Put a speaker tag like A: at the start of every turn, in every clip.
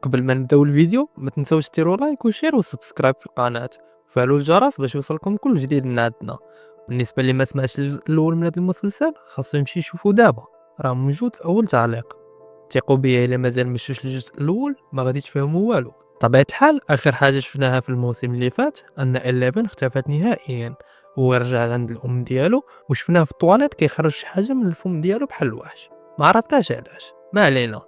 A: قبل ما نبداو الفيديو ما تنساوش ديروا لايك وشير وسبسكرايب في القناة وفعلوا الجرس باش يوصلكم كل جديد من عندنا. بالنسبه اللي ما سمعش الجزء الاول من هذا المسلسل خاصو يمشي يشوفو دابا، راه موجود في اول تعليق. ثقوا بيا الا مازال مشوش للجزء الاول ما غادي تفهموا والو. طبيعة الحال اخر حاجه شفناها في الموسم اللي فات ان 11 اختفت نهائيا، هو رجع عند الام ديالو وشفناه في الطواليت كيخرج شي حاجه من الفم ديالو بحال الوحش، ما عرفناش علاش. ما علينا.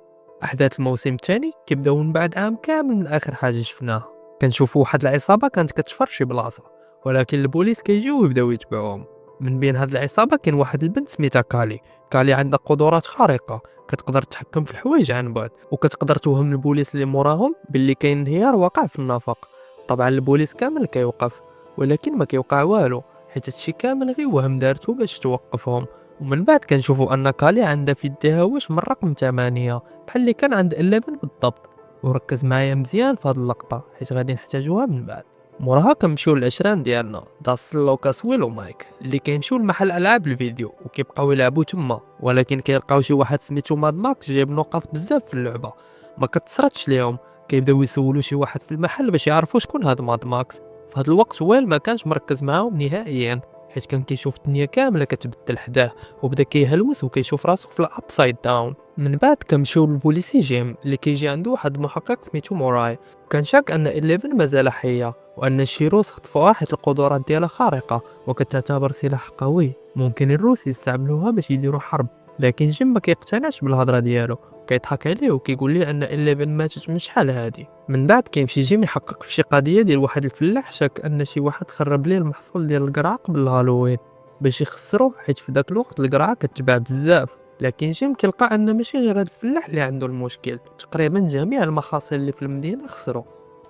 A: احداث الموسم الثاني كيبداو من بعد عام كامل من اخر حاجه شفناها. كنشوفوا واحد العصابه كانت كتفر شي بلاصه، ولكن البوليس كيجيو ويبداو يتبعوهم. من بين هاد العصابه كاين واحد البنت سميتها كالي. كالي عندها قدرات خارقه، كتقدر تتحكم في الحوايج عن بعد وكتقدر توهم البوليس اللي موراهم باللي كاين انهيار واقع في النفق. طبعا البوليس كامل كيوقف، ولكن ما كيوقع والو حيت هادشي كامل غير وهم دارتو باش توقفهم. ومن بعد كنشوفوا ان كالي عندها في يديها واش من رقم 8 بحال اللي كان عند 11 بالضبط. وركز معايا مزيان في هاد اللقطه حيت غادي نحتاجوها من بعد. موراها كنمشيو للعشران ديالنا داس لوكاس ويل ومايك اللي كيمشيو لمحل العاب الفيديو وكيبقاو يلعبوا تما، ولكن كيلقاو شي واحد سميتو ماد ماكس جايب نقاط بزاف في اللعبه ما كتصرتش ليهم. كيبداو يسولوا شي واحد في المحل باش يعرفوا شكون هاد ماد ماكس. في هاد الوقت ويل ما كانش مركز معاهم نهائيا حيت كان كيشوف الدنيا كامله كتبدل حداه وبدا كيهلوس وكيشوف راسو في الابسايد داون. من بعد كنمشيو للبوليسي جيم اللي كيجي عنده واحد المحقق سميتو موراي. كان شاك ان 11 مازال حيه وان شيروس خطفوها حيت القدرات ديالها خارقه وكتعتبر سلاح قوي ممكن الروس يستعملوها باش يديروا حرب. لكن جيم ما كيقتنعش بالهضره ديالو، كيضحك عليه وكيقول ليه ان 11 ماتت من شحال هادي. من بعد كيمشي جيم يحقق في شي قضيه ديال واحد الفلاح شاك ان شي واحد خرب ليه المحصول ديال القرعه قبل الهالوين باش يخسروا حيت في داك الوقت القرعه كتباع بزاف. لكن جيم كيلقى ان ماشي غير هاد الفلاح اللي عنده المشكل، تقريبا جميع المحاصيل اللي في المدينه خسروا.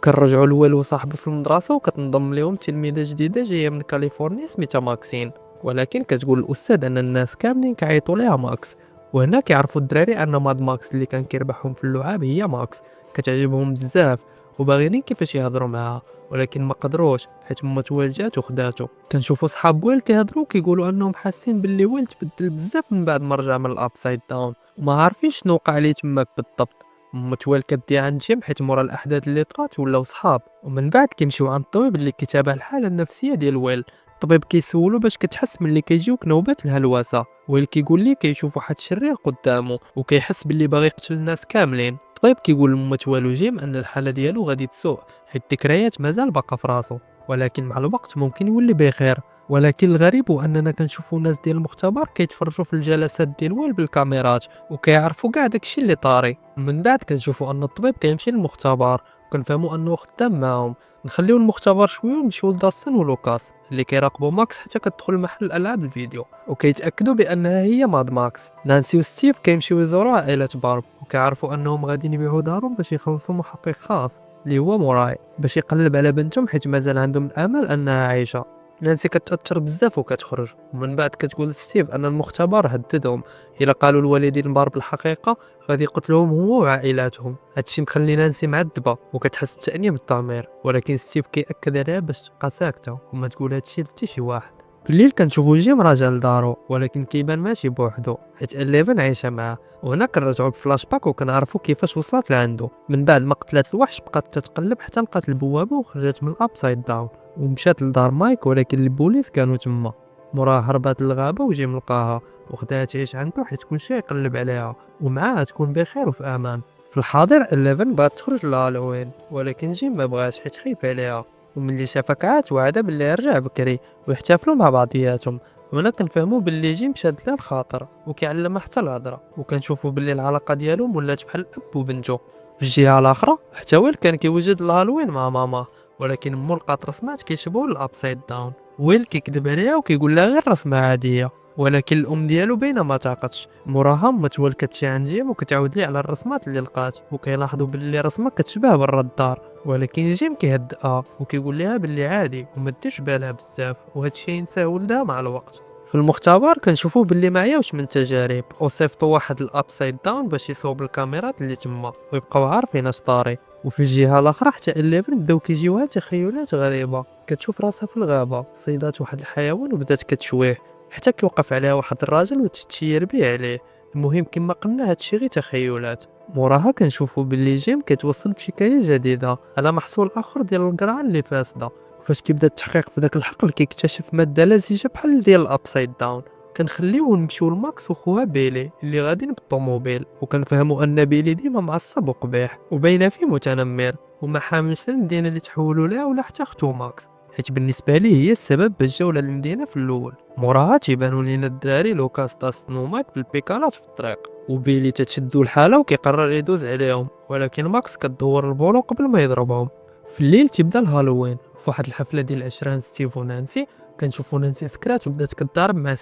A: كنرجعوا لوالو صاحبه في المدرسه وكتنضم لهم تلميذه جديده جايه من كاليفورنيا سميتها ماكسين، ولكن كتقول الاستاذ ان الناس كاملين كيعيطوا ليها ماكس. وهنا كيعرفوا الدراري ان ماد ماكس اللي كان كيربحهم في اللعاب هي ماكس. كتعجبهم بزاف وباغيين كيفاش يهضروا معاها، ولكن ما قدروش حيت مات ويل جات وخداتو. كنشوفوا صحاب ويل كيهضروا كيقولوا انهم حاسين باللي ويل تبدل بزاف من بعد ما رجع من الابسايد داون وما عارفين شنو وقع ليه تماك بالضبط. متوال كدي عند جيم حيت مورا الاحداث اللي طرات ولاو صحاب. ومن بعد كيمشيو عند الطبيب اللي كيتابع الحاله النفسيه ديال ويل. الطبيب كيسولو باش كتحس ملي كيجيوك نوبات الهلوسه، ويل كيقول ليه كيشوف واحد الشرير قدامه وكيحس باللي باغي يقتل الناس كاملين. الطبيب كيقول لمتوالو جيم ان الحاله ديالو غادي تسوء حيت الذكريات مازال باقا في راسو، ولكن مع الوقت ممكن يولي بخير. ولكن الغريب هو اننا كنشوفوا ناس ديال المختبر كيتفرجوا في الجلسات ديال ويل بالكاميرات وكيعرفوا كاع داكشي اللي طاري. من بعد كنشوفوا ان الطبيب كيمشي للمختبر وكنفهموا انه خدام معاهم. نخليو المختبر شويه ونمشيو لداستن ولوكاس اللي كيراقبوا ماكس حتى كتدخل محل الالعاب الفيديو وكيتاكدوا بانها هي ماد ماكس. نانسي وستيف كيمشيو يزوروا عائله بارب وكيعرفوا انهم غاديين يبيعوا دارهم باش يخلصوا محقق خاص اللي هو موراي باش يقلب على بنتهم حيت مازال عندهم الامل انها عايشه. نانسي كتأثر بزاف وكتخرج، ومن بعد كتقول ستيف ان المختبر هددهم الا قالوا الوالدين البارب الحقيقه غادي يقتلوهم هو وعائلاتهم. هادشي مخلي نانسي معذبه وكتحس بتأنيب الضمير، ولكن ستيف كيأكد عليها باش تبقى ساكته وما تقول هادشي لحتى شي واحد. بالليل كنشوفو جيم راجع لدارو ولكن كيبان ماشي بوحدو حيت 11 عايشه معاه. وهنا كنرجعو بفلاش باك وكنعرفو كيفاش وصلت لعندو. من بعد ما قتلت الوحش بقات تتقلب حتى لقات البوابه وخرجت من الابسايد داون ومشات لدار مايك، ولكن البوليس كانوا تما. موراها هربات للغابه وجيم لقاها وخداها تعيش عنده حيت كلشي يقلب عليها ومعاها تكون بخير وفي امان. في الحاضر 11 بغات تخرج لهالوين ولكن جيم ما بغاش حيت خايف عليها، وملي شافها كعات وعدا باللي يرجع بكري ويحتفلوا مع بعضياتهم. وهنا كنفهموا باللي جيم شاد لها الخاطر وكيعلمها حتى الهضره، وكنشوفوا باللي العلاقه ديالهم ولات بحال الاب وبنته. في الجهه الاخرى حتى ويل كان كيوجد الهالوين مع ماما، ولكن مو لقات رسمات كيشبهوا الابسايد داون. ويل كيكذب عليها وكيقول لها غير رسمه عاديه، ولكن الام ديالو باينه ما تعقدش. موراها متول كتمشي عند جيم وكتعاود ليه على الرسمات اللي لقات وكيلاحظوا باللي رسمه كتشبه برا الدار، ولكن جيم كيهدئها وكيقول لها باللي عادي وما ديرش بالها بزاف وهادشي ينساه ولدها مع الوقت. في المختبر كنشوفوه باللي ما عياوش من تجارب وصيفطوا واحد الابسايد داون باش يصوب الكاميرات اللي تما ويبقاو عارفين اش طاري. وفي الجهه الاخرى حتى 11 بداو كيجيوها تخيلات غريبه، كتشوف راسها في الغابه صيدات واحد الحيوان وبدات كتشويه حتى كيوقف عليها واحد الراجل وتتشير به عليه. المهم كما قلنا هادشي غير تخيلات. موراها كنشوفو باللي جيم كيتوصل بحكايه جديده على محصول اخر ديال القرعه اللي فاسده، وفاش كيبدا التحقيق في داك الحقل كيكتشف ماده لزجه بحال ديال الابسايد داون. كنخليو نمشيو لماكس وخوها بيلي اللي غاديين بالطوموبيل، وكنفهموا ان بيلي ديما معصب وقبيح وباينه فيه متنمر وما حاملش المدينه اللي تحولوا لها ولا حتى اختو ماكس، حيت بالنسبه ليه هي السبب باش جاو للمدينه في الاول. موراها تيبانوا لينا الدراري لوكاس داستن ومايك بالبيكالات في الطريق، وبيلي تتشدو الحاله وكيقرر يدوز عليهم، ولكن ماكس كدور البولو قبل ما يضربهم. في الليل تيبدا الهالوين فواحد الحفله ديال عشران ستيف ونانسي. كنشوفو نانسي سكرات وبدات كتضارب مع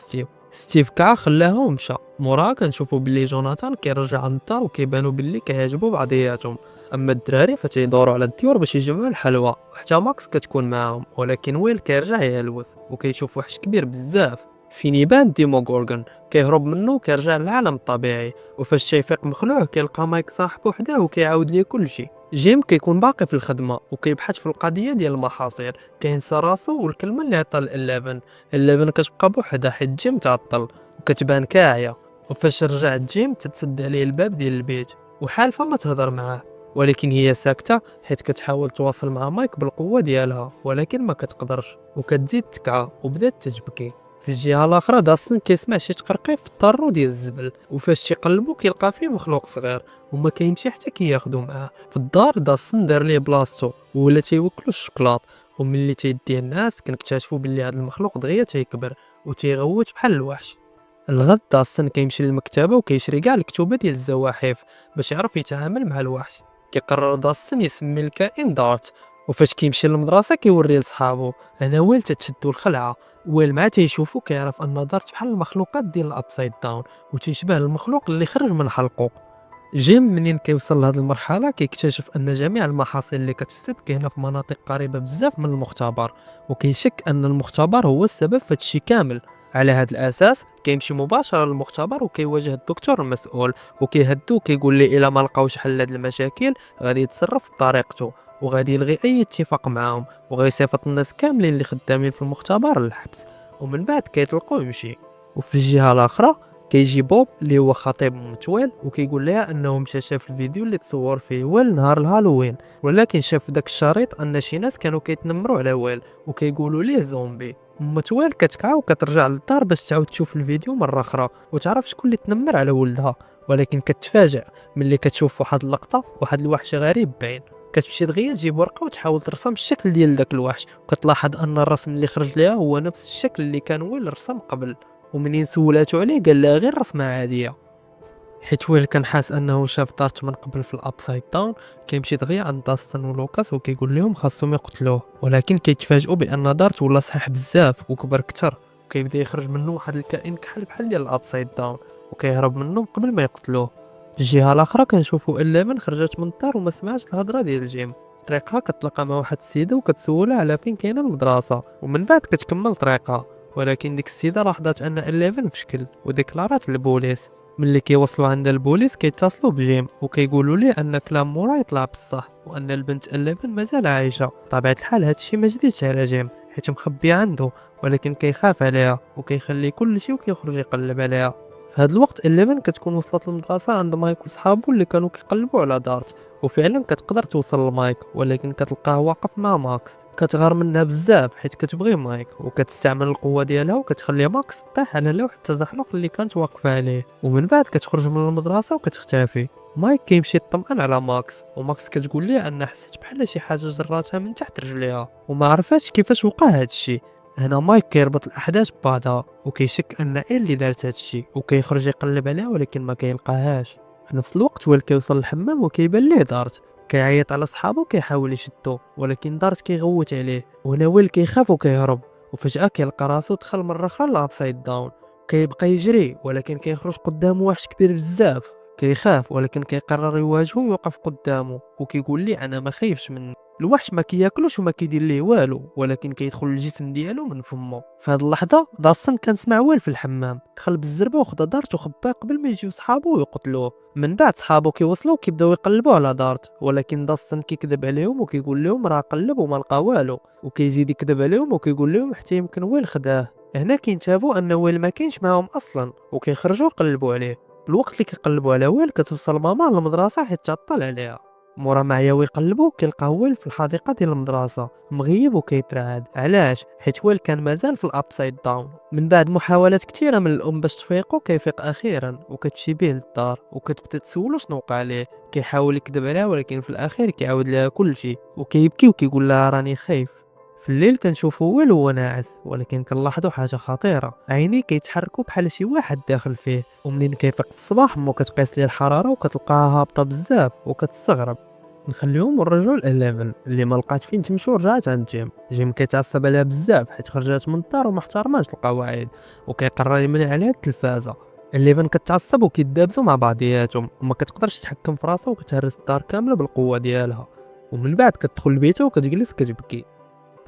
A: ستيف كاع خلاها ومشى. موراها كنشوفو باللي جوناثان كيرجع للدار وكيبانو باللي كيعجبو بعضياتهم. اما الدراري فتيدوروا على الديور باش يجمعوا الحلوى، وحتى ماكس كتكون معاهم، ولكن ويل كيرجع يلوث وكيشوف وحش كبير بزاف فين يبان ديموغورغون كيهرب منه وكيرجع للعالم الطبيعي. وفاش تيفيق مخلوع كيلقى مايك صاحبو حداه وكيعاود ليه كلشي. جيم كيكون باقي في الخدمه وكيبحث في القضيه ديال المحاصيل، كينسى راسو والكلمه اللي عطا ل11 كتبقى بوحدها حيت جيم تعطل وكتبان كاعيه. وفاش رجعت جيم تتسد عليه الباب ديال البيت وحالفه ما تهضر معاه، ولكن هي ساكته حيت كتحاول تواصل مع مايك بالقوه ديالها ولكن ما كتقدرش وكتزيد تكعى وبدات تتبكي. في الجهه الاخرى داستن كيسمع شي تقرقيف في الطارو ديال الزبل، وفاش تيقلبو كيلقى فيه مخلوق صغير وما كاينش حتى كياخدو معاه. في الدار داستن دار ليه بلاصتو ولا تيوكلو الشوكلاط، وملي تيدي الناس كنكتشفوا باللي هذا المخلوق دغيا تيكبر وتيغوت بحال الوحش. الغد داستن كيمشي للمكتبه وكيشري كاع الكتوبه ديال الزواحف باش يعرف يتعامل مع الوحش. كيقرر داستن يسمي الكائن دارت، وفاش كيمشي للمدرسه كيوري لصحابو. انا ويل تتشدو الخلعه، ويل مع تيشوفو كيعرف ان دارت بحال المخلوقات ديال الابسايد داون وتيشبه المخلوق اللي خرج من حلقه. جيم منين كيوصل لهاد المرحله كيكتشف ان جميع المحاصيل اللي كتفسد كاينه في مناطق قريبه بزاف من المختبر، وكيشك ان المختبر هو السبب في هادشي كامل. على هذا الاساس كيمشي مباشره للمختبر وكيواجه الدكتور المسؤول وكيهدو كيقول لي الا ما لقاوش حل لهاد المشاكل غادي يتصرف بطريقته وغادي يلغي اي اتفاق معاهم وغيصيفط الناس كاملين اللي خدامين في المختبر للحبس، ومن بعد كيطلقوا يمشي. وفي الجهه الاخرى كيجي بوب اللي هو خطيب متويل وكيقول لها انه مشى شاف الفيديو اللي تصور فيه ويل نهار الهالوين، ولكن شاف في داك الشريط ان شي ناس كانوا كيتنمروا على ويل وكيقولوا ليه زومبي. متويل كتكعى وكترجع للدار باش تعاود تشوف الفيديو مره اخرى وتعرف شكون اللي تنمر على ولدها، ولكن كتفاجئ ملي كتشوف واحد اللقطه واحد الوحش غريب باين. كتمشي دغيا تجيب ورقه وتحاول ترسم الشكل ديال داك الوحش، وكتلاحظ ان الرسم اللي خرج ليها هو نفس الشكل اللي كان ويل رسم قبل. ومنين سولاتو عليه قال لها غير رسمه عاديه. حيت ويل كان حاس انه شاف دارت من قبل في الابسايد داون كيمشي دغيا عند داستن ولوكاس وكيقول لهم خاصهم يقتلوه، ولكن كيتفاجئوا بان دارت ولا صحيح بزاف وكبر كتر وكيبدا يخرج منه واحد الكائن كحل بحال ديال الابسايد داون وكيهرب منه قبل ما يقتلوه. في الجهه الاخرى كنشوفوا 11 خرجت من الدار وما سمعتش الهضره ديال جيم. في طريقها كتلقى مع واحد السيده وكتسولها على فين كاينه المدرسه، ومن بعد كتكمل طريقها، ولكن ديك السيده لاحظت ان 11 في شكل وديكلارات للبوليس. ملي كيوصلوا عند البوليس كيتصلوا بجيم وكيقولوا ليه ان كلام مورا يطلع بصح وان البنت 11 مازال عايشه. بطبيعه الحال هادشي ما جديدش على جيم حيت مخبي عنده، ولكن كيخاف عليها وكيخلي كل شيء وكيخرج يقلب عليها. في هذا الوقت 11 كتكون وصلت للمدرسه عند مايك وصحابو اللي كانوا كيقلبوا على دارت، وفعلا كتقدر توصل لمايك ولكن كتلقاه واقف مع ماكس. كتغار منها بزاف حيت كتبغي مايك وكتستعمل القوه ديالها وكتخلي ماكس طيح على لوح التزحلق اللي كانت واقفه عليه، ومن بعد كتخرج من المدرسه وكتختفي. مايك كيمشي يطمئن على ماكس وماكس كتقول ليه ان حست بحال شي حاجه جراتها من تحت رجليها وما عرفاش كيفاش وقع هادشي. هنا مايك كيربط الاحداث ببعضها وكيشك ان اللي دارت هادشي وكيخرج يقلب عليها ولكن ما كيلقاهاش. في نفس الوقت ويل كيوصل للحمام وكيبان ليه دارت كيعيط على صحابو كيحاول يشدو، ولكن دارت كيغوت عليه وهنا ويل كيخاف وكيهرب. وفجأة كيلقى راسو دخل مرة أخرى لابسايد داون. كيبقى يجري ولكن كيخرج قدامه وحش كبير بزاف. كيخاف ولكن كيقرر يواجهو ويوقف قدامه وكيقول لي انا ما خايفش منه. الوحش ما كياكلوش وما كيدير ليه والو ولكن كيدخل الجسم ديالو من فمه. في هذه اللحظه داستن كان سمع ويل في الحمام، دخل بالزربه وخدا دارت وخباه قبل ما يجيو صحابو ويقتلوه. من بعد صحابو كيوصلوا وكيبداو يقلبوا على دارت، ولكن داستن كيكذب عليهم وكيقول لهم راه قلب وما لقى والو، وكيزيد يكذب عليهم وكيقول لهم حتى يمكن ويل خداه. هنا كينتابوا ان ويل ما كاينش معاهم اصلا وكيخرجوا يقلبوا عليه. الوقت اللي كيقلبوا على ويل كتوصل ماما للمدرسة حيت تعطل عليها. مورا ما عياو يقلبوا كيلقاو ويل في الحديقة ديال المدرسة مغيب وكيترعد. علاش؟ حيت ويل كان مازال في الابسايد داون. من بعد محاولات كثيرة من الام باش تفيقو كيفيق اخيرا وكتمشي بيه للدار وكتبدا تسولو شنو وقع ليه. كيحاول يكذب عليها ولكن في الاخير كيعاود لها كلشي وكيبكي وكيقول لها راني خايف. في الليل كنشوفو ويل وهو ناعس ولكن كنلاحظوا حاجه خطيره، عينيه كيتحركوا بحال شي واحد داخل فيه. ومنين كيفيق الصباح مو كتقيس ليه الحراره وكتلقاها هابطه بزاف وكتستغرب. نخليهم ونرجعوا ل11 اللي ما لقات فين تمشي ورجعت عند جيم كيتعصب عليها بزاف حيت خرجت من الدار وما احترماش القواعد وكيقرر يمنع عليها التلفازه. 11 كتعصب وكيدابزوا مع بعضياتهم وما كتقدرش تحكم في راسها وكتهرس الدار كامله بالقوه ديالها. ومن بعد كتدخل لبيتها وكتجلس كتبكي.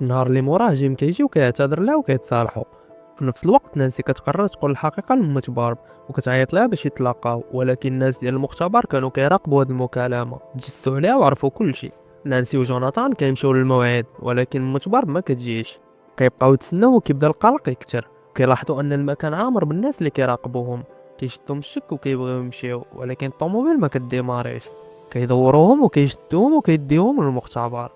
A: النهار اللي موراه جيم كيجي وكيعتذر لها وكيتصالحوا. في نفس الوقت نانسي كتقرر تقول الحقيقه لمة بارب وكتعيط لها باش يتلاقاو، ولكن الناس ديال المختبر كانوا كيراقبوا هاد المكالمه، تجسوا عليها وعرفوا كلشي. نانسي وجوناثان كيمشيو للموعد ولكن مة بارب ما كتجيش. كيبقاو يتسناو وكيبدا القلق يكثر. كيلاحظوا ان المكان عامر بالناس اللي كيراقبوهم. كيشدهم الشك وكيبغيو يمشيو ولكن الطوموبيل ما كديماريش. كيدوروهم وكيشدوهم وكيديوهم للمختبر.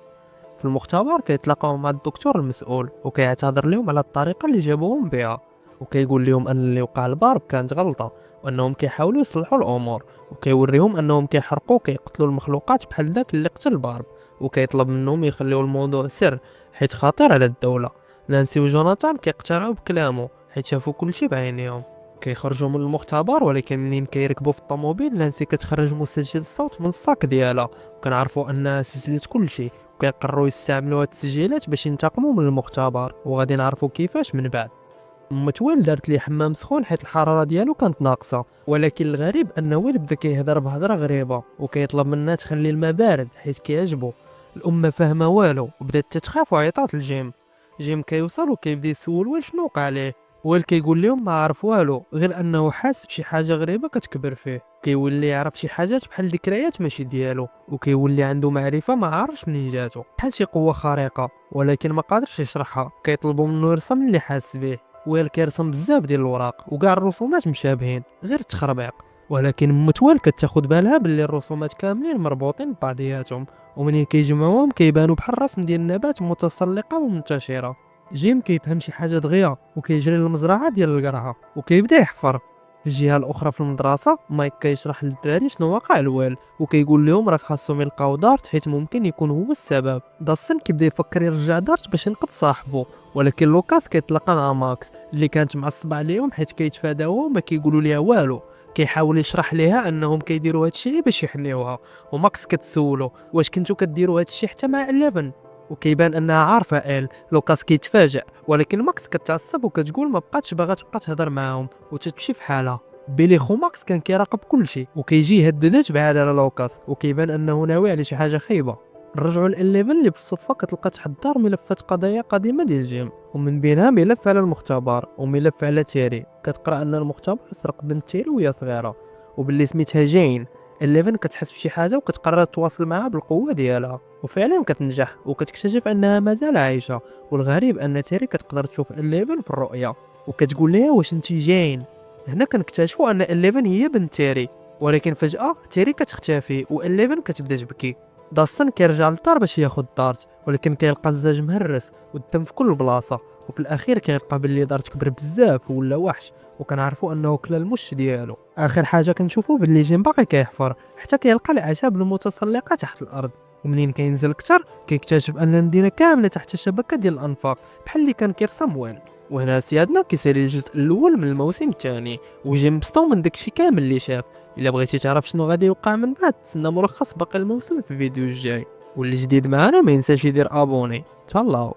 A: في المختبر كيتلاقاو مع الدكتور المسؤول وكيعتذر لهم على الطريقه اللي جابوهم بها وكيقول لهم ان اللي وقع لبارب كانت غلطه وانهم كيحاولوا يصلحوا الامور، وكيوريهم انهم كيحرقوا وكيقتلوا المخلوقات بحال داك اللي قتل بارب، وكيطلب منهم يخليوا الموضوع سر حيت خطير على الدوله. نانسي وجوناثان كيقتنعوا بكلامه حيت شافوا كلشي بعينيهم. كيخرجوا من المختبر ولكن منين كيركبوا في الطوموبيل نانسي كتخرج مسجل الصوت من الصاك ديالها وكنعرفوا انها سجلت كلشي. وكيقرروا يستعملوا هاد التسجيلات باش ينتقموا من المختبر وغادي نعرفوا كيفاش من بعد. ويل دارت ليه حمام سخون حيت الحراره ديالو كانت ناقصه، ولكن الغريب ان ويل بدا كيهضر بهضره غريبه وكيطلب منها تخلي الماء بارد حيت كيعجبو. الام ما فاهمه والو وبدات تتخاف وعيطات جيم كيوصل وكيبدا يسول ويل شنو وقع ليه. ويل كيقول لهم ما عرف والو غير انه حاس بشي حاجه غريبه كتكبر فيه. كيولي يعرف شي حاجات بحال ذكريات ماشي ديالو وكيولي عنده معرفه ما عارفش منين جاتو بحال شي قوه خارقه ولكن ما قادرش يشرحها. كيطلبوا منه يرسم اللي حاس به. ويل كيرسم بزاف ديال الوراق وكاع الرسومات مشابهين غير التخربيق، ولكن ويل كتاخد بالها باللي الرسومات كاملين مربوطين ببعضياتهم ومنين كيجمعوهم كيبانوا بحال الرسم ديال نبات متسلقه ومنتشره. جيم كيفهم شي حاجه دغيا وكيجري للمزرعه ديال القرعه وكيبدا يحفر. في الجهه الاخرى في المدرسه مايك كيشرح للدراري شنو واقع لويل وكيقول لهم راه خاصهم يلقاو دارت حيت ممكن يكون هو السبب. داستن كيبدا يفكر يرجع دارت باش ينقذ صاحبه، ولكن لوكاس كيتلاقى مع ماكس اللي كانت معصبه عليهم حيت كيتفاداوها وما كيقولوا ليها والو. كيحاول يشرح ليها انهم كيديروا هادشي باش يحميوها، وماكس كتسولو واش كنتو كديروا هادشي حتى مع 11 وكيبان انها عارفه لوكاس كيتفاجئ ولكن ماكس كتعصب وكتقول ما بقاتش باغا تبقى تهضر معاهم وتتمشي في حالها. بيلي خو ماكس كان كيراقب كلشي وكيجي يهددات بعاد على لوكاس وكيبان انه ناوي على شي حاجه خايبه. نرجعوا ل11 اللي بالصدفه كتلقى تحت الدار ملفات قضايا قديمه ديال جيم، ومن بينها ملف على المختبر وملف على تيري. كتقرا ان المختبر سرق بنت تيري وهي صغيره وباللي سميتها جين. 11 كتحس بشي حاجه وكتقرر تواصل معها بالقوه ديالها وفعلا كتنجح وكتكتشف انها مازال عايشه. والغريب ان تيري كتقدر تشوف 11 في الرؤيه وكتقول لها واش انت جين. هنا كنكتشفوا ان 11 هي بنت تيري، ولكن فجاه تيري كتختفي و11 كتبدا تبكي. داستن كيرجع للدار باش ياخد دارت ولكن كيلقى الزاج مهرس والدم في كل بلاصه، وفي الاخير كيلقى باللي دارت كبر بزاف ولا وحش وكنعرفوا انه كلا المش ديالو. اخر حاجه كنشوفوا باللي جيم باقي كيحفر حتى كيلقى الاعشاب المتسلقه تحت الارض، ومنين كينزل اكثر كيكتشف ان المدينه كامله تحت شبكه ديال الانفاق بحال اللي كان كيرسم وين. وهنا سيادنا كيسالي الجزء الاول من الموسم الثاني وجيم بسطو من داكشي كامل اللي شاف. الا بغيتي تعرف شنو غادي يوقع من بعد تسنى ملخص باقي الموسم في الفيديو الجاي، واللي جديد معنا ما ينساش يدير ابوني. تهلاو.